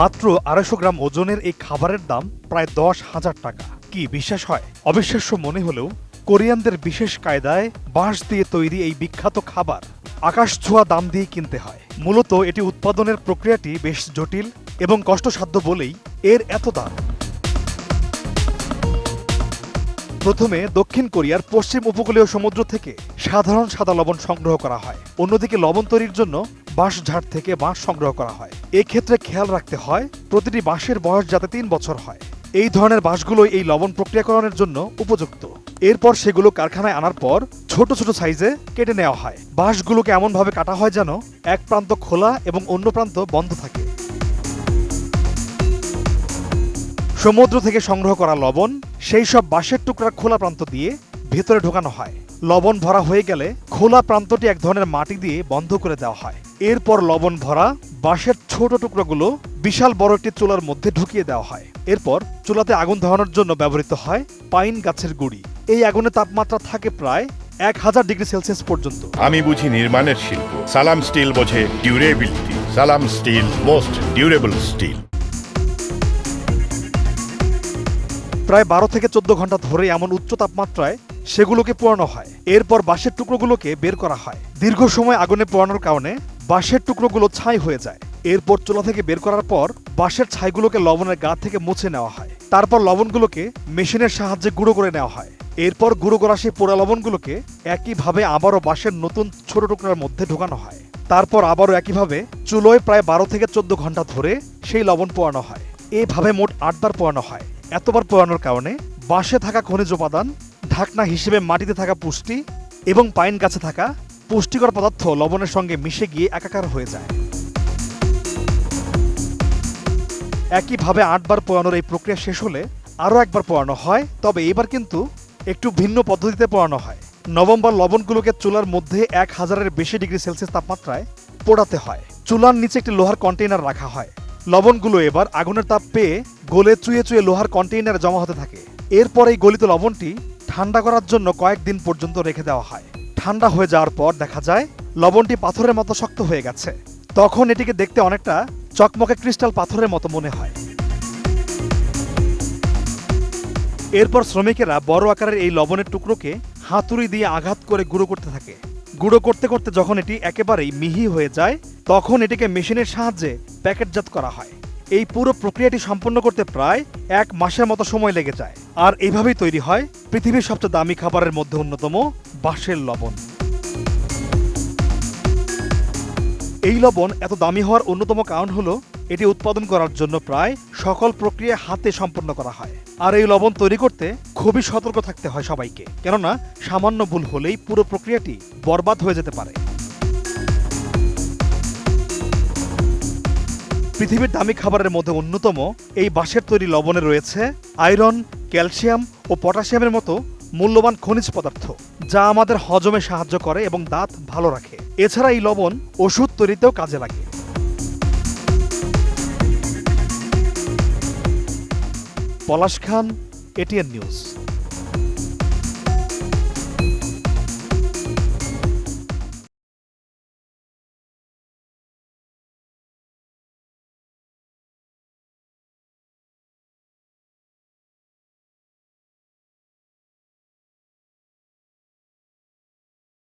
মাত্র ২৫০ গ্রাম ওজনের এই খাবারের দাম প্রায় ১০,০০০ টাকা। কি বিশ্বাস হয়? অবিশ্বাস্য মনে হলেও কোরিয়ানদের বিশেষ কায়দায় বাঁশ দিয়ে তৈরি এই বিখ্যাত খাবার আকাশ ছোঁয়া দাম দিয়ে কিনতে হয়। মূলত এটি উৎপাদনের প্রক্রিয়াটি বেশ জটিল এবং কষ্টসাধ্য বলেই এর এত দাম। প্রথমে দক্ষিণ কোরিয়ার পশ্চিম উপকূলীয় সমুদ্র থেকে সাধারণ সাদা লবণ সংগ্রহ করা হয়। অন্যদিকে লবণ তৈরির জন্য বাঁশঝাড় থেকে বাঁশ সংগ্রহ করা হয়। এক্ষেত্রে খেয়াল রাখতে হয় প্রতিটি বাঁশের বয়স যাতে ৩ বছর হয়। এই ধরনের বাঁশগুলোই এই লবণ প্রক্রিয়াকরণের জন্য উপযুক্ত। এরপর সেগুলো কারখানায় আনার পর ছোট ছোট সাইজে কেটে নেওয়া হয়। বাঁশগুলোকে এমনভাবে কাটা হয় যেন এক প্রান্ত খোলা এবং অন্য প্রান্ত বন্ধ থাকে। সমুদ্র থেকে সংগ্রহ করা লবণ সেই সব বাঁশের টুকরার খোলা প্রান্ত দিয়ে ভেতরে ঢোকানো হয়। লবণ ভরা হয়ে গেলে খোলা প্রান্তটি এক ধরনের মাটি দিয়ে বন্ধ করে দেওয়া হয়। এরপর লবণ ভরা বাঁশের ছোট টুকরোগুলো বিশাল বড় একটি চুলার মধ্যে ঢুকিয়ে দেওয়া হয়। এরপর চুলাতে আগুন ধরানোর জন্য ব্যবহৃত হয় পাইন গাছের গুঁড়ি। এই আগুনের তাপমাত্রা থাকে প্রায় ১০০০ ডিগ্রি সেলসিয়াস পর্যন্ত। আমি বুঝি নির্মাণের শিল্প, সালাম স্টিল বোঝে ডিউরেবিলিটি। সালাম স্টিল, মোস্ট ডিউরেবল স্টিল। প্রায় ১২ থেকে ১৪ ঘন্টা ধরে এমন উচ্চ তাপমাত্রায় সেগুলোকে পোড়ানো হয়। এরপর বাঁশের টুকরোগুলোকে বের করা হয়। দীর্ঘ সময় আগুনে পোড়ানোর কারণে বাঁশের টুকরোগুলো ছাই হয়ে যায়। এরপর চুলা থেকে বের করার পর বাঁশের ছাইগুলোকে লবণের গা থেকে মুছে নেওয়া হয়। তারপর লবণগুলোকে মেশিনের সাহায্যে গুঁড়ো করে নেওয়া হয়। এরপর গুঁড়ো করা সেই পোড়া লবণগুলোকে একইভাবে আবারও বাঁশের নতুন ছোট টুকরার মধ্যে ঢোকানো হয়। তারপর আবারও একইভাবে চুলোয় প্রায় ১২ থেকে ১৪ ঘন্টা ধরে সেই লবণ পোড়ানো হয়। এভাবে মোট ৮ বার পোড়ানো হয়। এতবার পোড়ানোর কারণে বাঁশে থাকা খনিজ উপাদান, ঢাকনা হিসেবে মাটিতে থাকা পুষ্টি এবং পাইন গাছে থাকা পুষ্টিকর পদার্থ লবণের সঙ্গে মিশে গিয়ে একাকার হয়ে যায়। একইভাবে ৮ বার পোড়ানোর এই প্রক্রিয়া শেষ হলে আরও একবার পোড়ানো হয়, তবে এবার কিন্তু একটু ভিন্ন পদ্ধতিতে পোড়ানো হয়। নভেম্বর লবণগুলোকে চুলার মধ্যে ১০০০-এর বেশি ডিগ্রি সেলসিয়াস তাপমাত্রায় পোড়াতে হয়। চুলার নিচে একটি লোহার কন্টেইনার রাখা হয়। লবণগুলো এবার আগুনের তাপ পেয়ে গলে চুয়ে চুয়ে লোহার কন্টেইনারে জমা হতে থাকে। এরপর এই গলিত লবণটি ঠান্ডা করার জন্য কয়েকদিন পর্যন্ত রেখে দেওয়া হয়। ঠান্ডা হয়ে যাওয়ার পর দেখা যায় লবণটি পাথরের মতো শক্ত হয়ে গেছে। তখন এটিকে দেখতে অনেকটা চকমকে ক্রিস্টাল পাথরের মতো মনে হয়। এরপর শ্রমিকেরা বড় আকারের এই লবণের টুকরোকে হাতুড়ি দিয়ে আঘাত করে গুঁড়ো করতে থাকে। গুঁড়ো করতে করতে যখন এটি একেবারেই মিহি হয়ে যায় তখন এটিকে মেশিনের সাহায্যে প্যাকেটজাত করা হয়। এই পুরো প্রক্রিয়াটি সম্পন্ন করতে প্রায় ১ মাসের মতো সময় লেগে যায়। আর এইভাবেই তৈরি হয় পৃথিবীর সবচেয়ে দামি খাবারের মধ্যে অন্যতম বাঁশের লবণ। এই লবণ এত দামি হওয়ার অন্যতম কারণ হলো এটি উৎপাদন করার জন্য প্রায় সকল প্রক্রিয়া হাতে সম্পন্ন করা হয়। আর এই লবণ তৈরি করতে খুবই সতর্ক থাকতে হয় সবাইকে, কেননা সামান্য ভুল হলেই পুরো প্রক্রিয়াটি বরবাদ হয়ে যেতে পারে। পৃথিবীর দামি খাবারের মধ্যে অন্যতম এই বাঁশের তৈরি লবণে রয়েছে আয়রন, ক্যালসিয়াম ও পটাশিয়ামের মতো মূল্যবান খনিজ পদার্থ, যা আমাদের হজমে সাহায্য করে এবং দাঁত ভালো রাখে। এছাড়া এই লবণ ওষুধ তৈরিতেও কাজে লাগে। পলাশ খান, এটিএন নিউজ।